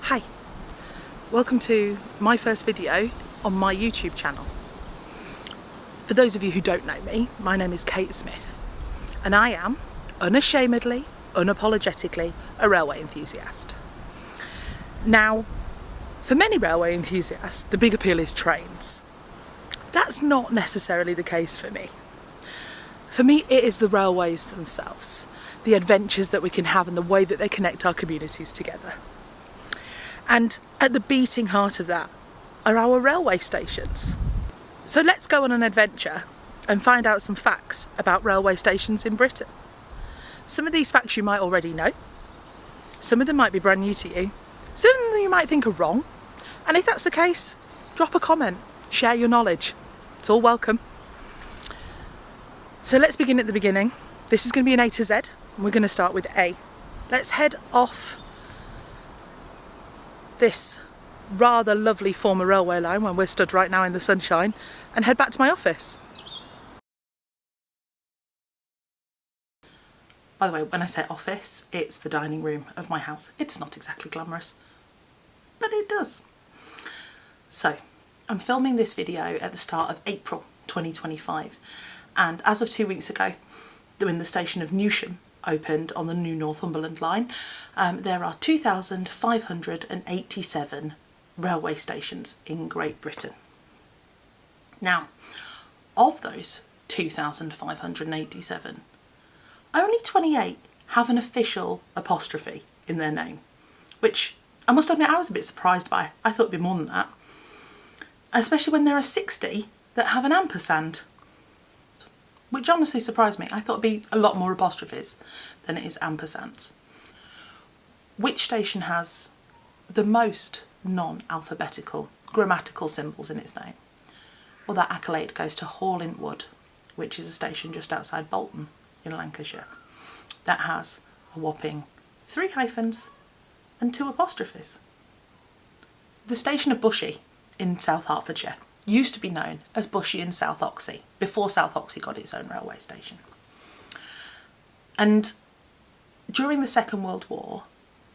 Hi, welcome to my first video on my YouTube channel. For those of you who don't know me, my name is Kate Smith and I am unashamedly, unapologetically a railway enthusiast. Now, for many railway enthusiasts, the big appeal is trains. That's not necessarily the case for me. For me, it is the railways themselves, the adventures that we can have and the way that they connect our communities together. And at the beating heart of that are our railway stations. So let's go on an adventure and find out some facts about railway stations in Britain. Some of these facts you might already know. Some of them might be brand new to you. Some of them you might think are wrong. And if that's the case, drop a comment, share your knowledge. It's all welcome. So let's begin at the beginning. This is going to be an A to Z, and we're going to start with A. Let's head off this rather lovely former railway line when we're stood right now in the sunshine and head back to my office. By the way, when I say office, it's the dining room of my house. It's not exactly glamorous, but it does. So, I'm filming this video at the start of April 2025, and as of 2 weeks ago, when the station of Newsham opened on the new Northumberland line, there are 2,587 railway stations in Great Britain. Now, of those 2,587, only 28 have an official apostrophe in their name, which I must admit I was a bit surprised by. I thought it'd be more than that, especially when there are 60 that have an ampersand, which honestly surprised me. I thought it'd be a lot more apostrophes than it is ampersands. Which station has the most non-alphabetical grammatical symbols in its name? Well, that accolade goes to Hall in Wood, which is a station just outside Bolton in Lancashire. That has a whopping 3 hyphens and 2 apostrophes. The station of Bushey in South Hertfordshire used to be known as Bushey and South Oxey, before South Oxey got its own railway station. And during the Second World War,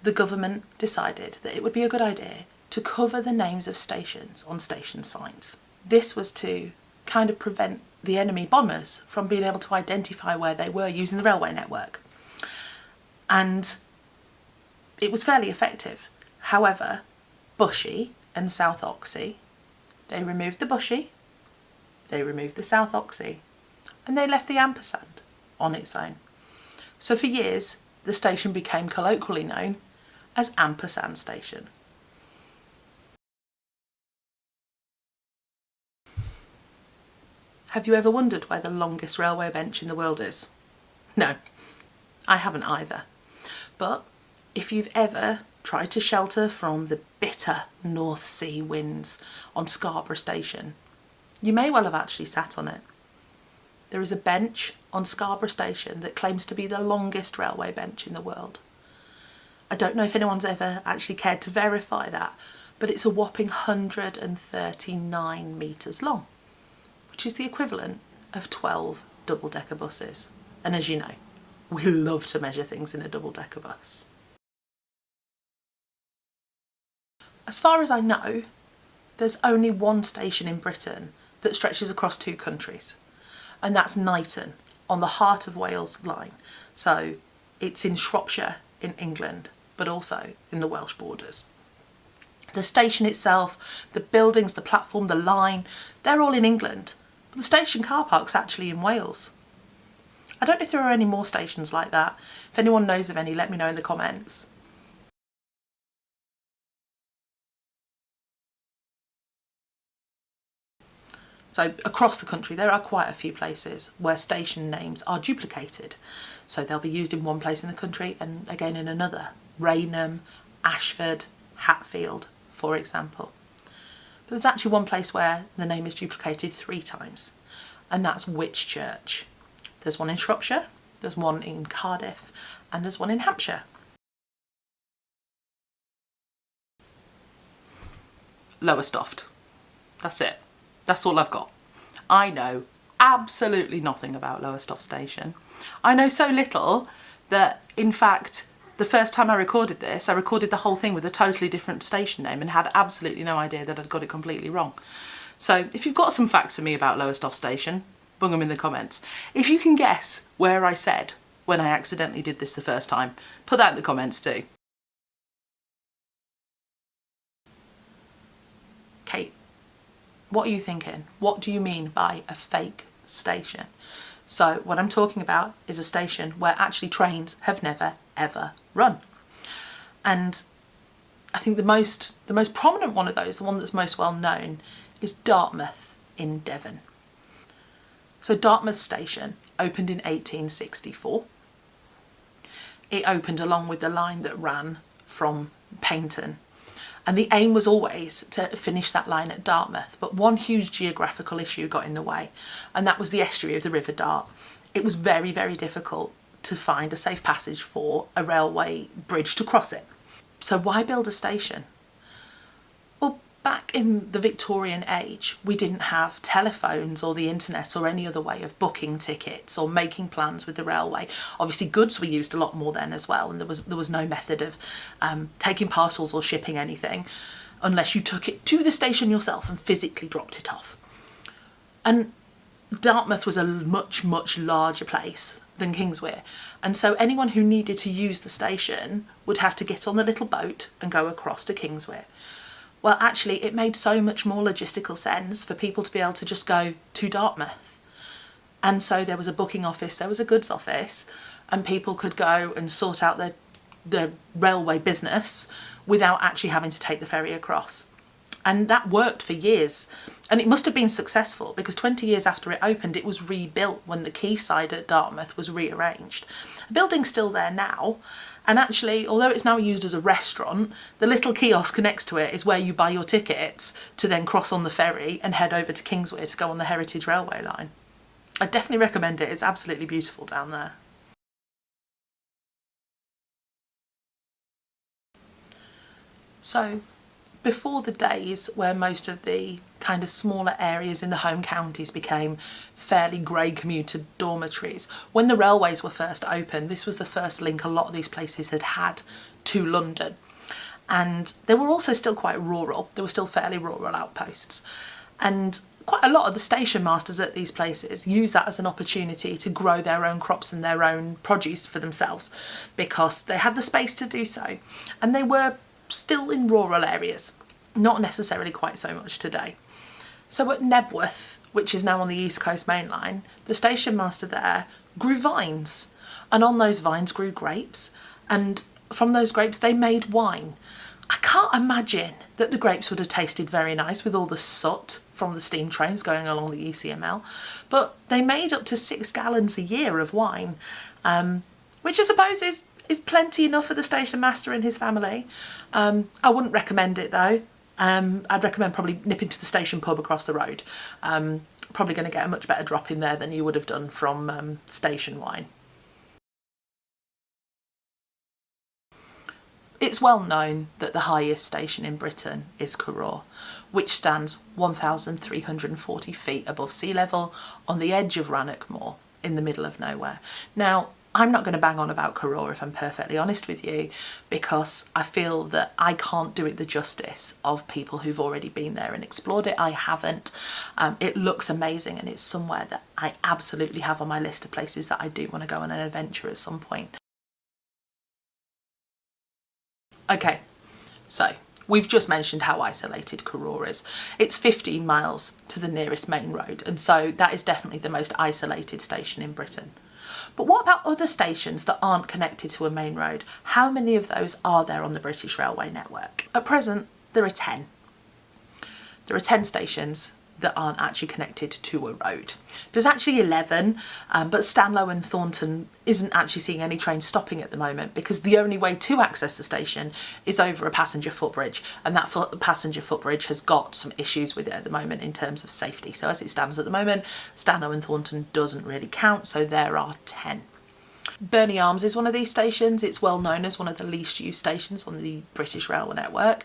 the government decided that it would be a good idea to cover the names of stations on station signs. This was to kind of prevent the enemy bombers from being able to identify where they were using the railway network. And it was fairly effective. However, Bushey and South Oxey, they removed the Bushey, they removed the South Oxey, and they left the ampersand on its own. So for years, the station became colloquially known as Ampersand Station. Have you ever wondered where the longest railway bench in the world is? No, I haven't either. But if you've ever tried to shelter from the bitter North Sea winds on Scarborough Station, you may well have actually sat on it. There is a bench on Scarborough Station that claims to be the longest railway bench in the world. I don't know if anyone's ever actually cared to verify that, but it's a whopping 139 metres long, which is the equivalent of 12 double-decker buses. And as you know, we love to measure things in a double-decker bus. As far as I know, there's only one station in Britain that stretches across 2 countries, and that's Knighton on the Heart of Wales line. So it's in Shropshire in England, but also in the Welsh borders. The station itself, the buildings, the platform, the line, they're all in England, but the station car park's actually in Wales. I don't know if there are any more stations like that. If anyone knows of any, let me know in the comments. So across the country, there are quite a few places where station names are duplicated. So they'll be used in one place in the country and again in another. Rainham, Ashford, Hatfield, for example. But there's actually one place where the name is duplicated 3 times, and that's Whitchurch. There's one in Shropshire, there's one in Cardiff, and there's one in Hampshire. Lowestoft. That's it. That's all I've got. I know absolutely nothing about Lowestoft Station. I know so little that, in fact, The first time I recorded this, I recorded the whole thing with a totally different station name and had absolutely no idea that I'd got it completely wrong. So if you've got some facts for me about Lowestoft Station, bung them in the comments. If you can guess where I said when I accidentally did this the first time, put that in the comments too. Kate, what are you thinking? What do you mean by a fake station? So what I'm talking about is a station where actually trains have never ever run. And I think the most prominent one of those, the one that's most well known, is Dartmouth in Devon. So Dartmouth Station opened in 1864. It opened along with the line that ran from Paignton. And the aim was always to finish that line at Dartmouth, but one huge geographical issue got in the way, and that was the estuary of the River Dart. It was very, very difficult to find a safe passage for a railway bridge to cross it. So why build a station? Well, back in the Victorian age, we didn't have telephones or the internet or any other way of booking tickets or making plans with the railway. Obviously goods were used a lot more then as well, and there was no method of taking parcels or shipping anything unless you took it to the station yourself and physically dropped it off. And Dartmouth was a much, much larger place than Kingswear, and so anyone who needed to use the station would have to get on the little boat and go across to Kingswear. Well, actually, it made so much more logistical sense for people to be able to just go to Dartmouth. And so there was a booking office, there was a goods office, and people could go and sort out their railway business without actually having to take the ferry across. And that worked for years. And it must have been successful because 20 years after it opened, it was rebuilt when the quayside at Dartmouth was rearranged. The building's still there now. And actually, although it's now used as a restaurant, the little kiosk next to it is where you buy your tickets to then cross on the ferry and head over to Kingswear to go on the Heritage Railway line. I definitely recommend it. It's absolutely beautiful down there. So, before the days where most of the kind of smaller areas in the home counties became fairly grey commuter dormitories, when the railways were first opened, this was the first link a lot of these places had had to London. And they were also still quite rural. They were still fairly rural outposts. And quite a lot of the station masters at these places used that as an opportunity to grow their own crops and their own produce for themselves because they had the space to do so. And they were still in rural areas, not necessarily quite so much today. So at Nebworth, which is now on the East Coast Main Line, the station master there grew vines, and on those vines grew grapes, and from those grapes they made wine. I can't imagine that the grapes would have tasted very nice with all the soot from the steam trains going along the ECML, but they made up to 6 gallons a year of wine, which I suppose is plenty enough for the station master and his family. I wouldn't recommend it though. I'd recommend probably nipping to the station pub across the road. Probably going to get a much better drop in there than you would have done from station wine. It's well known that the highest station in Britain is Carraw, which stands 1,340 feet above sea level on the edge of Rannoch Moor in the middle of nowhere. Now, I'm not going to bang on about Carraw if I'm perfectly honest with you, because I feel that I can't do it the justice of people who've already been there and explored it. I haven't. It looks amazing, and it's somewhere that I absolutely have on my list of places that I do want to go on an adventure at some point. Okay, so we've just mentioned how isolated Carraw is. It's 15 miles to the nearest main road, and so that is definitely the most isolated station in Britain. But what about other stations that aren't connected to a main road? How many of those are there on the British Railway network? At present, there are 10. There are 10 stations that aren't actually connected to a road. There's actually 11, but Stanlow and Thornton isn't actually seeing any trains stopping at the moment because the only way to access the station is over a passenger footbridge, and that passenger footbridge has got some issues with it at the moment in terms of safety. So as it stands at the moment, Stanlow and Thornton doesn't really count, so there are 10. Burney Arms is one of these stations. It's well known as one of the least used stations on the British Railway network.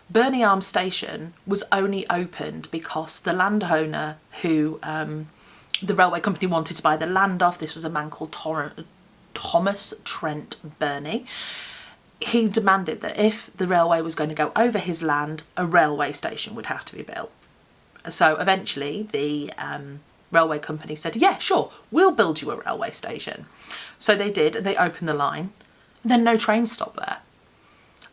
Burney Arms station was only opened because the landowner who the railway company wanted to buy the land off, this was a man called Thomas Trent Burney. he demanded that if the railway was going to go over his land, a railway station would have to be built. So eventually the railway company said, yeah, sure, we'll build you a railway station. So they did, and they opened the line, and then no trains stopped there.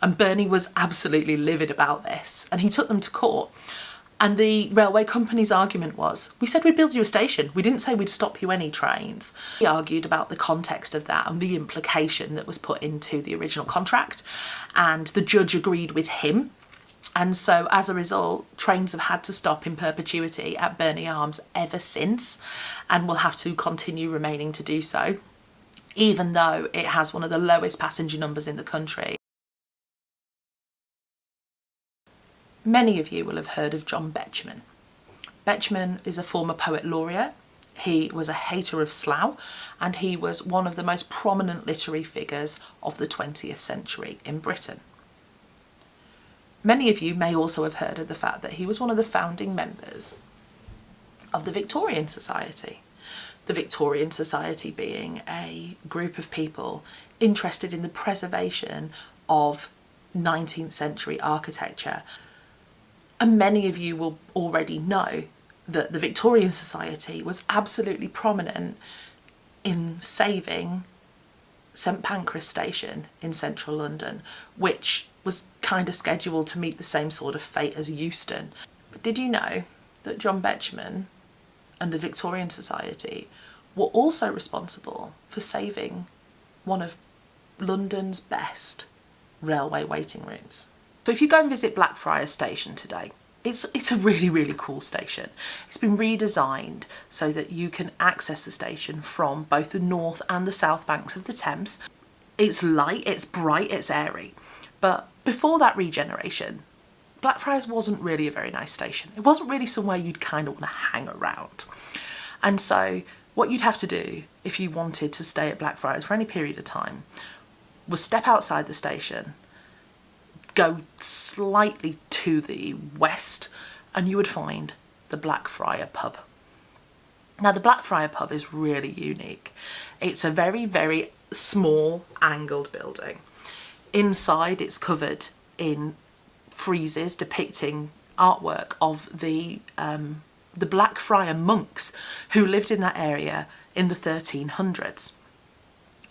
And Bernie was absolutely livid about this, and he took them to court. And the railway company's argument was, we said we'd build you a station. We didn't say we'd stop you any trains. He argued about the context of that and the implication that was put into the original contract. And the judge agreed with him. And so as a result, trains have had to stop in perpetuity at Burnley Arms ever since, and will have to continue remaining to do so, even though it has one of the lowest passenger numbers in the country. Many of you will have heard of John Betjeman. Betjeman is a former poet laureate. He was a hater of Slough, and he was one of the most prominent literary figures of the 20th century in Britain. Many of you may also have heard of the fact that he was one of the founding members of the Victorian Society. The Victorian Society being a group of people interested in the preservation of 19th century architecture. And many of you will already know that the Victorian Society was absolutely prominent in saving St Pancras Station in central London, which was kind of scheduled to meet the same sort of fate as Euston. But did you know that John Betjeman and the Victorian Society were also responsible for saving one of London's best railway waiting rooms? So if you go and visit Blackfriars Station today, it's a really, really cool station. It's been redesigned so that you can access the station from both the north and the south banks of the Thames. It's light, it's bright, it's airy. But before that regeneration, Blackfriars wasn't really a very nice station. It wasn't really somewhere you'd kind of want to hang around. And so what you'd have to do if you wanted to stay at Blackfriars for any period of time was step outside the station, go slightly to the west, and you would find the Blackfriar pub. Now the Blackfriar pub is really unique. It's a very, very small angled building. Inside it's covered in friezes depicting artwork of the Blackfriar monks who lived in that area in the 1300s.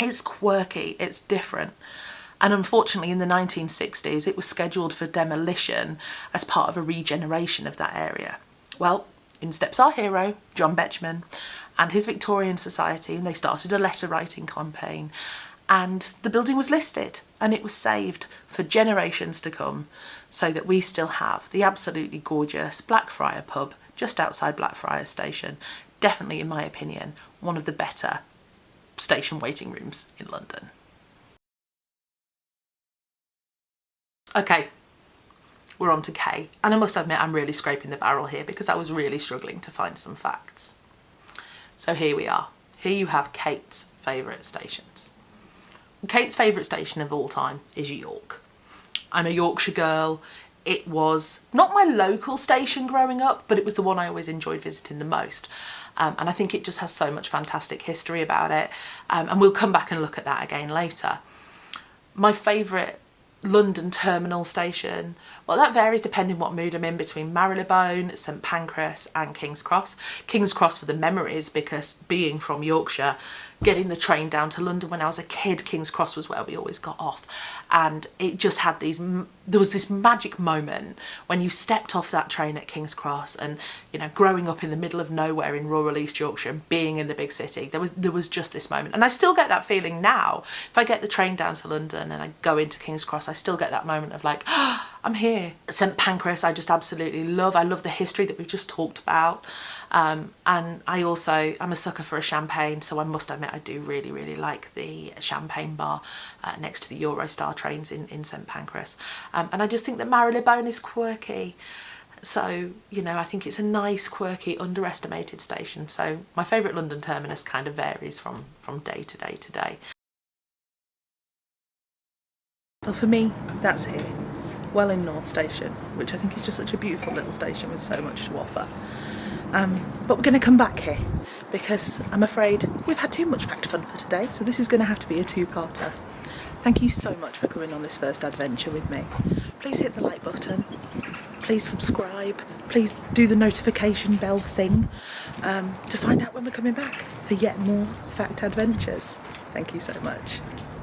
It's quirky, it's different. And unfortunately in the 1960s it was scheduled for demolition as part of a regeneration of that area. Well, in steps our hero, John Betjeman, and his Victorian Society, and they started a letter writing campaign, and the building was listed and it was saved for generations to come, so that we still have the absolutely gorgeous Blackfriar pub just outside Blackfriars Station. Definitely, in my opinion, one of the better station waiting rooms in London. Okay, we're on to K, and I must admit I'm really scraping the barrel here because I was really struggling to find some facts. So here we are. Here you have Kate's favourite stations. Kate's favourite station of all time is York. I'm a Yorkshire girl. It was not my local station growing up, but it was the one I always enjoyed visiting the most. And I think it just has so much fantastic history about it. And we'll come back and look at that again later. My favourite London terminal station, well, that varies depending what mood I'm in, between Marylebone, St Pancras and King's Cross. King's Cross for the memories, because being from Yorkshire, getting the train down to London when I was a kid, King's Cross was where we always got off. And it just had there was this magic moment when you stepped off that train at King's Cross, and, you know, growing up in the middle of nowhere in rural East Yorkshire and being in the big city, there was just this moment. And I still get that feeling now. If I get the train down to London and I go into King's Cross, I still get that moment of like, oh, I'm here. St Pancras I just absolutely love. I love the history that we've just talked about. And I'm a sucker for a champagne, so I must admit I do really, really like the champagne bar next to the Eurostar trains in St Pancras. And I just think that Marylebone is quirky. So, you know, I think it's a nice, quirky, underestimated station. So my favourite London terminus kind of varies from day to day to day. Well, for me, that's here. Welling North Station, which I think is just such a beautiful little station with so much to offer. But we're going to come back here because I'm afraid we've had too much fact fun for today, so this is going to have to be a two-parter. Thank you so much for coming on this first adventure with me. Please hit the like button, please subscribe, please do the notification bell thing to find out when we're coming back for yet more fact adventures. Thank you so much.